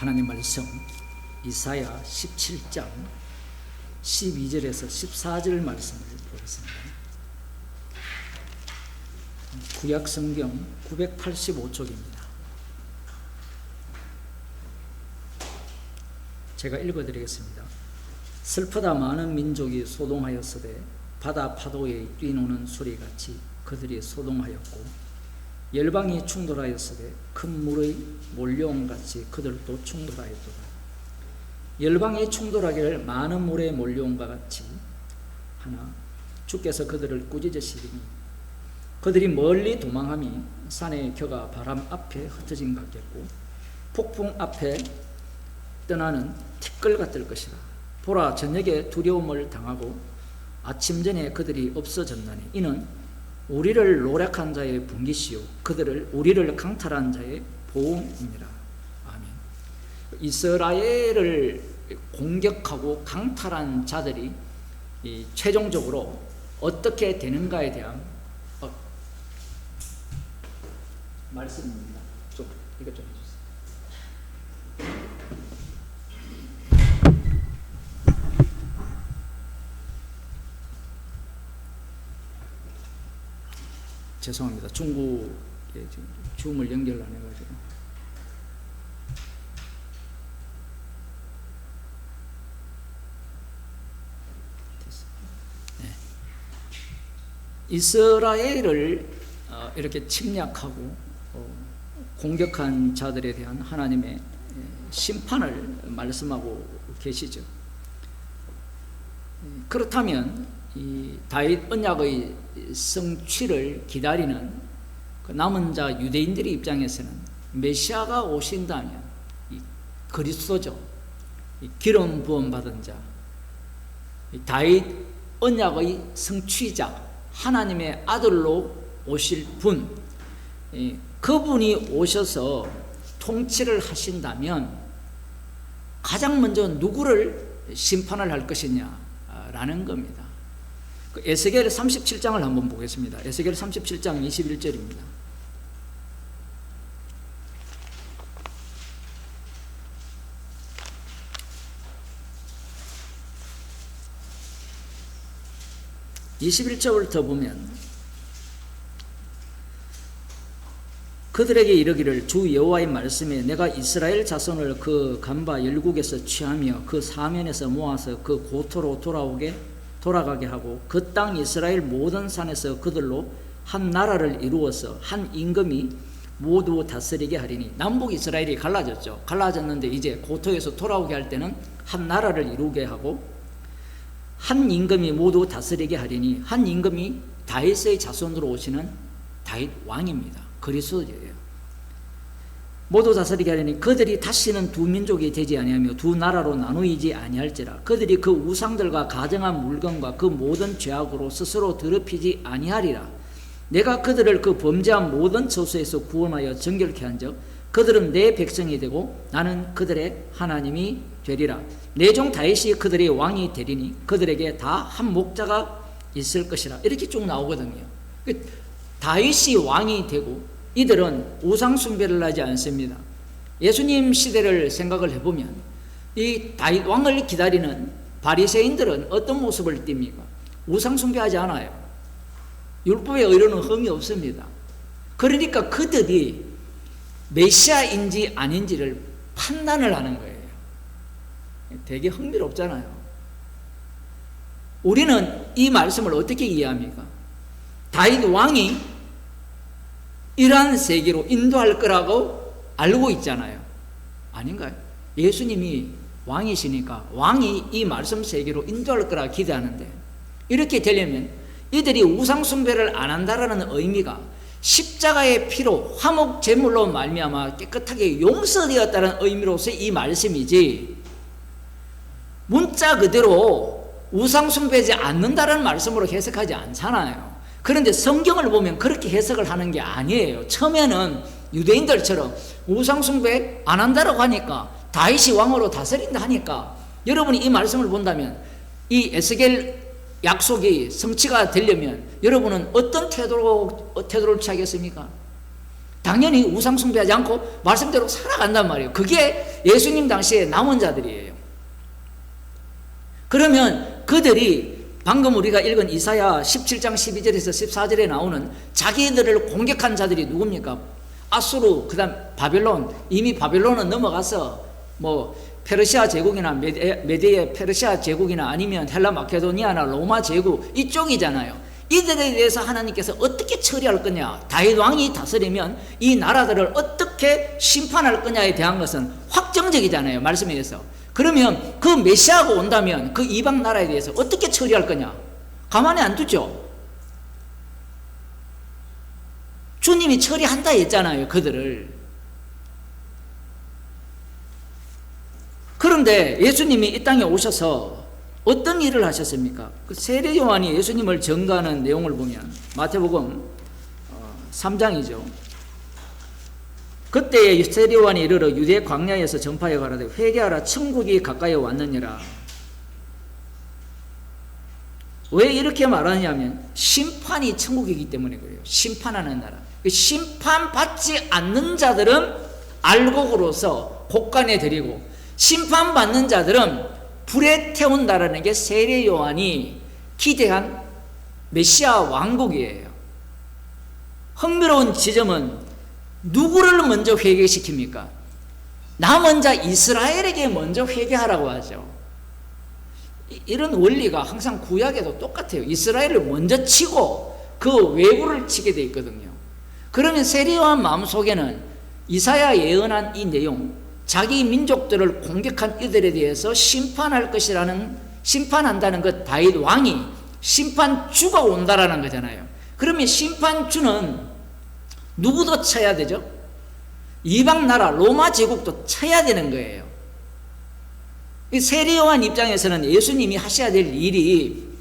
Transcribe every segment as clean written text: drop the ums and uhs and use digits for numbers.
하나님 말씀 이사야 17장 12절에서 14절 말씀을 보겠습니다. 구약 성경 985쪽입니다. 제가 읽어드리겠습니다. 슬프다 많은 민족이 소동하였으되 바다 파도에 뛰노는 소리같이 그들이 소동하였고 열방이 충돌하였으되 큰 물의 몰려옴같이 그들도 충돌하였도다. 열방이 충돌하기를 많은 물에 몰려온과 같이 하나 주께서 그들을 꾸짖으시리니 그들이 멀리 도망함이 산의 겨가 바람 앞에 흩어진 것 같겠고 폭풍 앞에 떠나는 티끌 같을 것이라. 보라, 저녁에 두려움을 당하고 아침 전에 그들이 없어졌나니 이는 우리를 노력한 자의 분깃이요 우리를 강탈한 자의 보응이니라. 아멘. 이스라엘을 공격하고 강탈한 자들이 최종적으로 어떻게 되는가에 대한 말씀입니다. 이것 좀 해주세요. 죄송합니다. 중국에 지금 줌을 연결 안 해가지고. 네. 이스라엘을 이렇게 침략하고 공격한 자들에 대한 하나님의 심판을 말씀하고 계시죠. 그렇다면 이 다윗 언약의 성취를 기다리는 그 남은 자 유대인들의 입장에서는 메시아가 오신다면 이 그리스도죠. 이 기름 부음 받은 자, 이 다윗 언약의 성취자, 하나님의 아들로 오실 분, 그분이 오셔서 통치를 하신다면 가장 먼저 누구를 심판을 할 것이냐라는 겁니다. 에스겔 37장을 한번 보겠습니다. 에스겔 37장 21절입니다. (21절부터) 보면 그들에게 이르기를 주 여호와의 말씀에 내가 이스라엘 자손을 그 간바 열국에서 취하며 그 사면에서 모아서 그 고토로 돌아가게 하고 그 땅 이스라엘 모든 산에서 그들로 한 나라를 이루어서 한 임금이 모두 다스리게 하리니. 남북 이스라엘이 갈라졌죠. 갈라졌는데 이제 고토에서 돌아오게 할 때는 한 나라를 이루게 하고 한 임금이 모두 다스리게 하리니. 한 임금이 다윗의 자손으로 오시는 다윗 왕입니다. 그리스도예요. 모두 다스리게 하리니 그들이 다시는 두 민족이 되지 아니하며 두 나라로 나누이지 아니할지라. 그들이 그 우상들과 가정한 물건과 그 모든 죄악으로 스스로 더럽히지 아니하리라. 내가 그들을 그 범죄한 모든 저수에서 구원하여 정결케 한즉 그들은 내 백성이 되고 나는 그들의 하나님이 되리라. 내 종 다윗이 그들의 왕이 되리니 그들에게 다 한 목자가 있을 것이라. 이렇게 쭉 나오거든요. 다윗이 왕이 되고 이들은 우상 숭배를 하지 않습니다. 예수님 시대를 생각을 해보면 이 다윗 왕을 기다리는 바리새인들은 어떤 모습을 띱니까? 우상 숭배하지 않아요. 율법의 의로는 흠이 없습니다. 그러니까 그들이 메시아인지 아닌지를 판단을 하는 거예요. 되게 흥미롭잖아요. 우리는 이 말씀을 어떻게 이해합니까? 다윗 왕이 이러한 세계로 인도할 거라고 알고 있잖아요. 아닌가요? 예수님이 왕이시니까 왕이 이 말씀 세계로 인도할 거라 기대하는데 이렇게 되려면 이들이 우상 숭배를 안 한다라는 의미가 십자가의 피로 화목 제물로 말미암아 깨끗하게 용서되었다는 의미로서 이 말씀이지 문자 그대로 우상 숭배하지 않는다라는 말씀으로 해석하지 않잖아요. 그런데 성경을 보면 그렇게 해석을 하는 게 아니에요. 처음에는 유대인들처럼 우상 숭배 안 한다라고 하니까 다윗이 왕으로 다스린다 하니까 여러분이 이 말씀을 본다면 이 에스겔 약속이 성취가 되려면 여러분은 어떤 태도를 취하겠습니까? 당연히 우상 숭배하지 않고 말씀대로 살아간단 말이에요. 그게 예수님 당시에 남은 자들이에요. 그러면 그들이 방금 우리가 읽은 이사야 17장 12절에서 14절에 나오는 자기들을 공격한 자들이 누굽니까? 아수르, 그 다음 바벨론. 이미 바벨론은 넘어가서 뭐 페르시아 제국이나 메디에 페르시아 제국이나 아니면 헬라 마케도니아나 로마 제국 이쪽이잖아요. 이들에 대해서 하나님께서 어떻게 처리할 거냐, 다윗 왕이 다스리면 이 나라들을 어떻게 심판할 거냐에 대한 것은 확정적이잖아요, 말씀에 의해서. 그러면 그 메시아가 온다면 그 이방 나라에 대해서 어떻게 처리할 거냐? 가만히 안 두죠. 주님이 처리한다 했잖아요, 그들을. 그런데 예수님이 이 땅에 오셔서 어떤 일을 하셨습니까? 그 세례 요한이 예수님을 증거하는 내용을 보면 마태복음 3장이죠. 그때에 세례 요한이 이르러 유대 광야에서 전파해 가라되 회개하라 천국이 가까이 왔느니라. 왜 이렇게 말하냐면 심판이 천국이기 때문에 그래요. 심판하는 나라. 심판받지 않는 자들은 알곡으로서 곳간에 드리고 심판받는 자들은 불에 태운다라는 게 세례 요한이 기대한 메시아 왕국이에요. 흥미로운 지점은 누구를 먼저 회개시킵니까? 남은 자 이스라엘에게 먼저 회개하라고 하죠. 이런 원리가 항상 구약에도 똑같아요. 이스라엘을 먼저 치고 그 외구를 치게 돼 있거든요. 그러면 세례 요한 마음속에는 이사야 예언한 이 내용, 자기 민족들을 공격한 이들에 대해서 심판할 것이라는, 심판한다는 것, 다윗 왕이 심판주가 온다라는 거잖아요. 그러면 심판주는 누구도 쳐야 되죠? 이방 나라 로마 제국도 쳐야 되는 거예요. 이 세례 요한 입장에서는 예수님이 하셔야 될 일이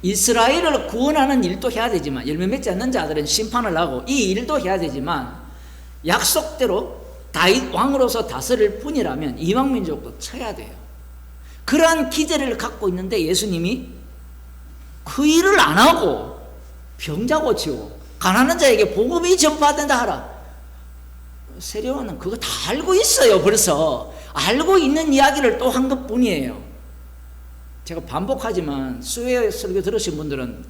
이스라엘을 구원하는 일도 해야 되지만, 열매 맺지 않는 자들은 심판을 하고 이 일도 해야 되지만, 약속대로 다윗 왕으로서 다스릴 뿐이라면 이방 민족도 쳐야 돼요. 그러한 기대를 갖고 있는데 예수님이 그 일을 안 하고 병자 고치고 가난한 자에게 복음이 전파된다 하라. 세례 요한은 그거 다 알고 있어요. 벌써 알고 있는 이야기를 또 한 것뿐이에요. 제가 반복하지만 수요 설교 들으신 분들은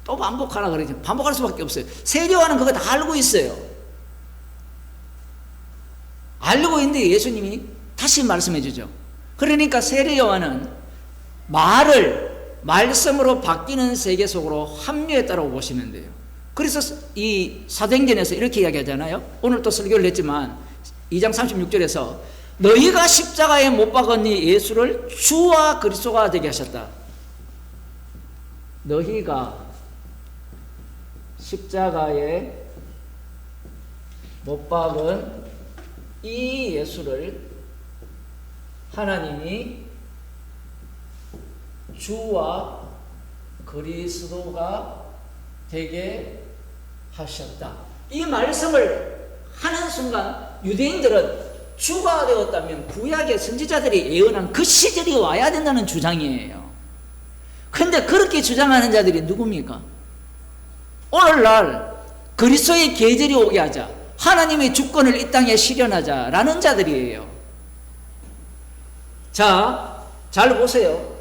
또 반복하라 그러지, 반복할 수밖에 없어요. 세례 요한은 그거 다 알고 있어요. 알고 있는데 예수님이 다시 말씀해 주죠. 그러니까 세례 요한은 말씀으로 바뀌는 세계 속으로 합류했다고 보시면 돼요. 그래서 이 사도행전에서 이렇게 이야기하잖아요. 오늘 또 설교를 했지만 2장 36절에서 너희가 십자가에 못 박은 이 예수를 주와 그리스도가 되게 하셨다. 너희가 십자가에 못 박은 이 예수를 하나님이 주와 그리스도가 되게 하셨다. 이 말씀을 하는 순간 유대인들은 주가 되었다면 구약의 선지자들이 예언한 그 시절이 와야 된다는 주장이에요. 그런데 그렇게 주장하는 자들이 누굽니까? 오늘날 그리스도의 계절이 오게 하자, 하나님의 주권을 이 땅에 실현하자라는 자들이에요. 자, 잘 보세요.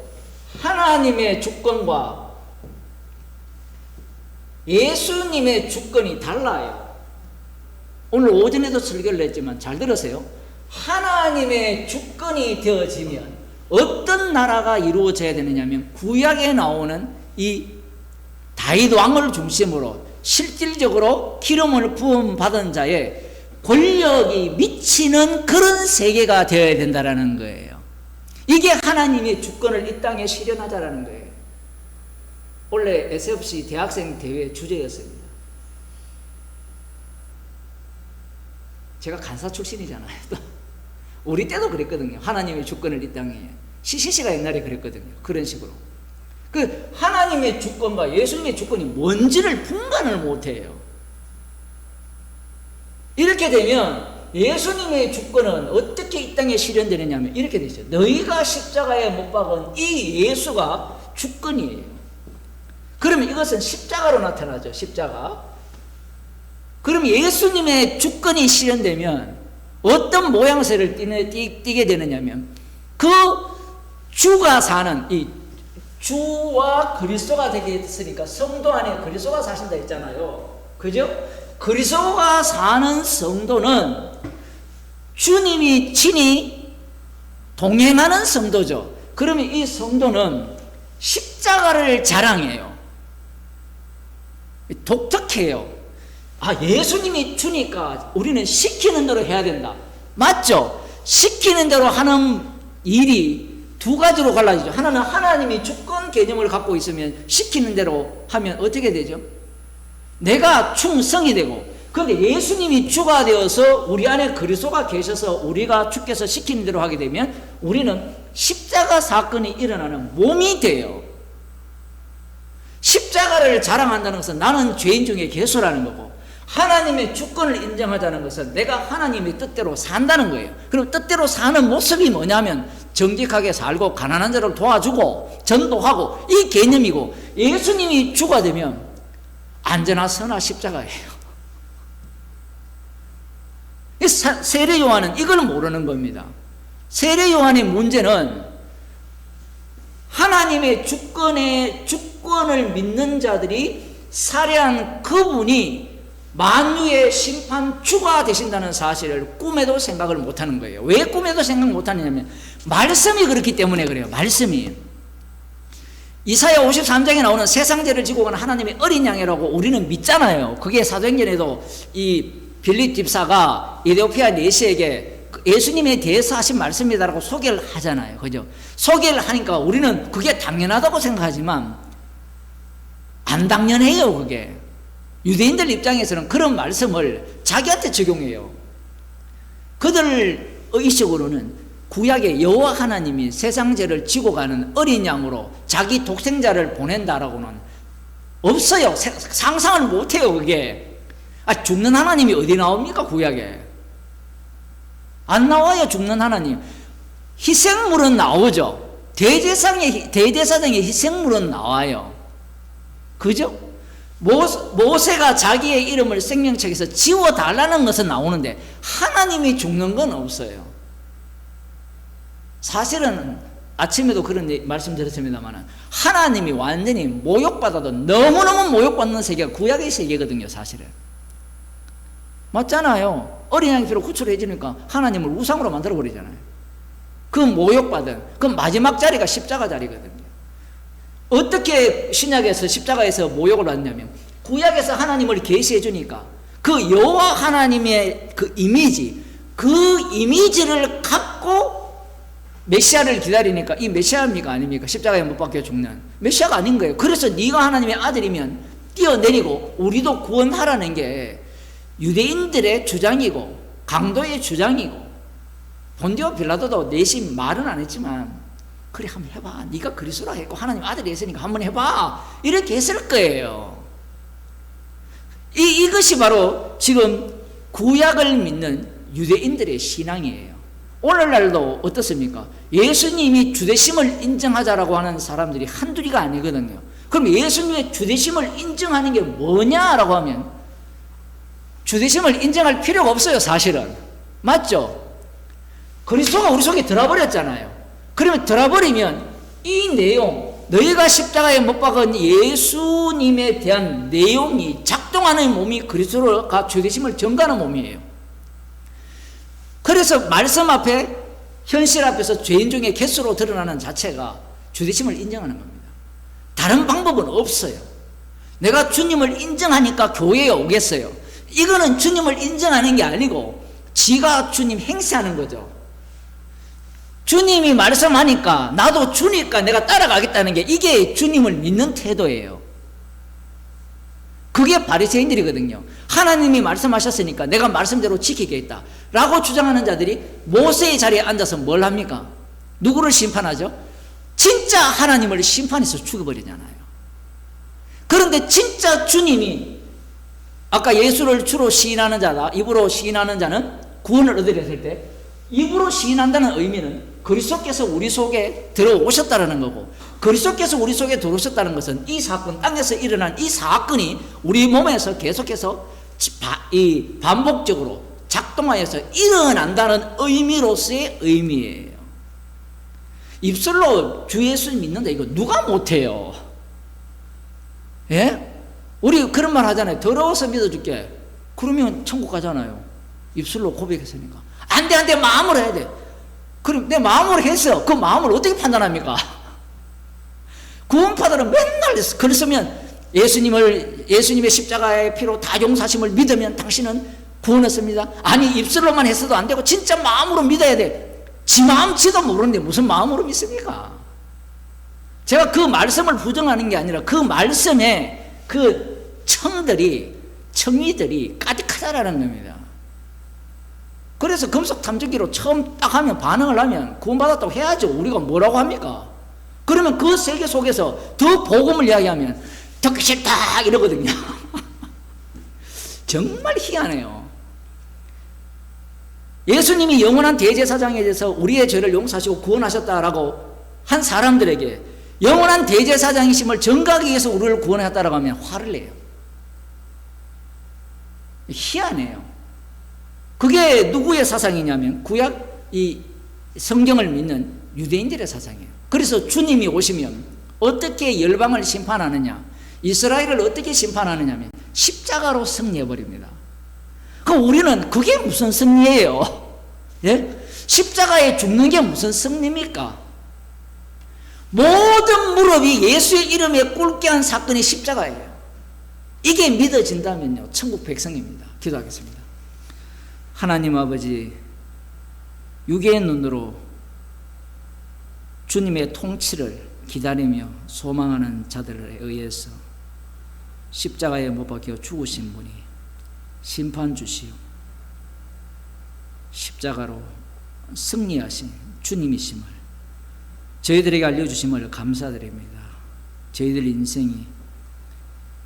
하나님의 주권과 예수님의 주권이 달라요. 오늘 오전에도 설교를 했지만 잘 들으세요. 하나님의 주권이 되어지면 어떤 나라가 이루어져야 되느냐면 구약에 나오는 이 다윗 왕을 중심으로 실질적으로 기름을 부음 받은 자의 권력이 미치는 그런 세계가 되어야 된다라는 거예요. 이게 하나님의 주권을 이 땅에 실현하자라는 거예요. 원래 SFC 대학생 대회 주제였습니다. 제가 간사 출신이잖아요. 우리 때도 그랬거든요. 하나님의 주권을 이 땅에. CCC가 옛날에 그랬거든요. 그런 식으로. 그 하나님의 주권과 예수님의 주권이 뭔지를 분간을 못해요. 이렇게 되면 예수님의 주권은 어떻게 이 땅에 실현되느냐면 이렇게 되죠. 너희가 십자가에 못 박은 이 예수가 주권이에요. 그러면 이것은 십자가로 나타나죠. 십자가. 그럼 예수님의 주권이 실현되면 어떤 모양새를 띠게 되느냐면 그 주가 사는 이 주와 그리스도가 되게 됐으니까 성도 안에 그리스도가 사신다 했잖아요. 그죠? 그리스도가 사는 성도는 주님이 친히 동행하는 성도죠. 그러면 이 성도는 십자가를 자랑해요. 독특해요. 예수님이 주니까 우리는 시키는 대로 해야 된다. 맞죠? 시키는 대로 하는 일이 두 가지로 갈라지죠. 하나는 하나님이 주권 개념을 갖고 있으면 시키는 대로 하면 어떻게 되죠? 내가 충성이 되고, 그런데 예수님이 주가 되어서 우리 안에 그리스도가 계셔서 우리가 주께서 시키는 대로 하게 되면 우리는 십자가 사건이 일어나는 몸이 돼요. 십자가를 자랑한다는 것은 나는 죄인 중에 괴수라는 거고, 하나님의 주권을 인정하자는 것은 내가 하나님의 뜻대로 산다는 거예요. 그럼 뜻대로 사는 모습이 뭐냐면 정직하게 살고 가난한 자를 도와주고 전도하고, 이 개념이고, 예수님이 주가 되면 안전하 선하 십자가예요. 세례 요한은 이걸 모르는 겁니다. 세례 요한의 문제는 하나님의 주권을 믿는 자들이 살해한 그분이 만유의 심판 주가 되신다는 사실을 꿈에도 생각을 못하는 거예요. 왜 꿈에도 생각 못하느냐면 말씀이 그렇기 때문에 그래요. 말씀이 이사야 53장에 나오는 세상죄를 지고 가는 하나님의 어린 양이라고 우리는 믿잖아요. 그게 사도행전에도 이 빌립 집사가 에티오피아 내시에게 예수님에 대해서 하신 말씀이다라고 소개를 하잖아요. 그죠? 소개를 하니까 우리는 그게 당연하다고 생각하지만 안 당연해요. 그게 유대인들 입장에서는 그런 말씀을 자기한테 적용해요. 그들 의식으로는 구약의 여호와 하나님이 세상 죄를 지고 가는 어린 양으로 자기 독생자를 보낸다라고는 없어요. 상상을 못해요. 그게 죽는 하나님이 어디 나옵니까? 구약에 안 나와요. 죽는 하나님. 희생물은 나오죠. 대제사장의 희생물은 나와요. 그죠? 모세가 자기의 이름을 생명책에서 지워달라는 것은 나오는데 하나님이 죽는 건 없어요. 사실은 아침에도 그런 말씀 드렸습니다만 하나님이 완전히 모욕받아도 너무너무 모욕받는 세계가 구약의 세계거든요. 사실은 맞잖아요. 어린 양의 피로 구출해지니까 하나님을 우상으로 만들어버리잖아요. 그 모욕받은 그 마지막 자리가 십자가 자리거든요. 어떻게 신약에서 십자가에서 모욕을 받냐면 구약에서 하나님을 계시해 주니까 그 여호와 하나님의 그 이미지를 갖고 메시아를 기다리니까 이 메시아입니까 아닙니까? 십자가에 못 박혀 죽는 메시아가 아닌 거예요. 그래서 네가 하나님의 아들이면 뛰어내리고 우리도 구원하라는 게 유대인들의 주장이고 강도의 주장이고, 본디오 빌라도도 내심 말은 안 했지만 그래 한번 해봐. 네가 그리스도라 했고 하나님 아들이 했으니까 한번 해봐. 이렇게 했을 거예요. 이것이 바로 지금 구약을 믿는 유대인들의 신앙이에요. 오늘날도 어떻습니까? 예수님이 주되심을 인정하자라고 하는 사람들이 한둘이가 아니거든요. 그럼 예수님의 주되심을 인정하는 게 뭐냐라고 하면 주되심을 인정할 필요가 없어요. 사실은 맞죠? 그리스도가 우리 속에 들어버렸잖아요. 그러면 들어버리면 이 내용, 너희가 십자가에 못 박은 예수님에 대한 내용이 작동하는 몸이 그리스도가 주되심을 전가하는 몸이에요. 그래서 말씀 앞에, 현실 앞에서 죄인 중에 개수로 드러나는 자체가 주되심을 인정하는 겁니다. 다른 방법은 없어요. 내가 주님을 인정하니까 교회에 오겠어요. 이거는 주님을 인정하는 게 아니고 지가 주님 행세하는 거죠. 주님이 말씀하니까 나도 주니까 내가 따라가겠다는 게 이게 주님을 믿는 태도예요. 그게 바리새인들이거든요. 하나님이 말씀하셨으니까 내가 말씀대로 지키겠다 라고 주장하는 자들이 모세의 자리에 앉아서 뭘 합니까? 누구를 심판하죠? 진짜 하나님을 심판해서 죽여버리잖아요. 그런데 진짜 주님이 아까 예수를 주로 시인하는 자다, 입으로 시인하는 자는 구원을 얻으려 했을 때 입으로 시인한다는 의미는 그리스도께서 우리 속에 들어오셨다는 거고, 그리스도께서 우리 속에 들어오셨다는 것은 이 사건, 땅에서 일어난 이 사건이 우리 몸에서 계속해서 이 반복적으로 작동하여서 일어난다는 의미로서의 의미예요. 입술로 주 예수 믿는다 이거 누가 못해요? 예? 우리 그런 말 하잖아요. 더러워서 믿어줄게. 그러면 천국 가잖아요. 입술로 고백했으니까. 안 돼, 마음으로 해야 돼. 그럼 내 마음으로 했어. 그 마음을 어떻게 판단합니까? 구원파들은 맨날 글 쓰면 예수님의 십자가의 피로 다 용사심을 믿으면 당신은 구원했습니다. 아니, 입술로만 했어도 안 되고 진짜 마음으로 믿어야 돼. 지 마음지도 모르는데 무슨 마음으로 믿습니까? 제가 그 말씀을 부정하는 게 아니라 그 말씀에 그 청위들이 가득하다라는 겁니다. 그래서 금속 탐정기로 처음 딱 하면 반응을 하면 구원받았다고 해야죠. 우리가 뭐라고 합니까? 그러면 그 세계 속에서 더 복음을 이야기하면 듣기 싫다 이러거든요. 정말 희한해요. 예수님이 영원한 대제사장에 대해서 우리의 죄를 용서하시고 구원하셨다라고 한 사람들에게 영원한 대제사장이심을 전가하기 위해서 우리를 구원했다라고 하면 화를 내요. 희한해요. 그게 누구의 사상이냐면 구약 이 성경을 믿는 유대인들의 사상이에요. 그래서 주님이 오시면 어떻게 열방을 심판하느냐, 이스라엘을 어떻게 심판하느냐 하면 십자가로 승리해버립니다. 그럼 우리는 그게 무슨 승리예요? 예? 십자가에 죽는 게 무슨 승리입니까? 모든 무릎이 예수의 이름에 꿇게 한 사건이 십자가예요. 이게 믿어진다면요, 천국 백성입니다. 기도하겠습니다. 하나님 아버지, 육의 눈으로 주님의 통치를 기다리며 소망하는 자들에 의해서 십자가에 못 박혀 죽으신 분이 심판 주시오 십자가로 승리하신 주님이심을 저희들에게 알려주심을 감사드립니다. 저희들 인생이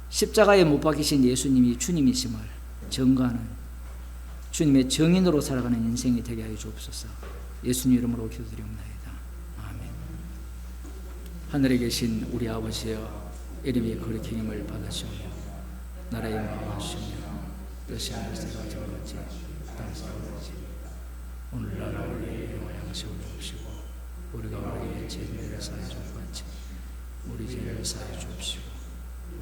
십자가에 못 박히신 예수님이 주님이심을 증거하는 주님의 증인으로 살아가는 인생이 되게 하여 주옵소서. 예수님 이름으로 기도드립니다. 아멘. 하늘에 계신 우리 아버지여, 이름이 거룩히 힘을 받으시오며 나라의 임하시오며 뜻이 하늘에서 같이 땅에서 같이 오늘날 우리의 양식을 주시고 우리가 우리의 죄를 사하여 줄 같이 우리 죄를 사하여 주옵시고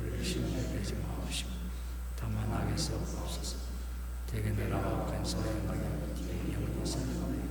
우리를 시험에 들지 마옵시고 다만 악에서 없어서 대개 나라와 간사의 영광이 영원히 살아나니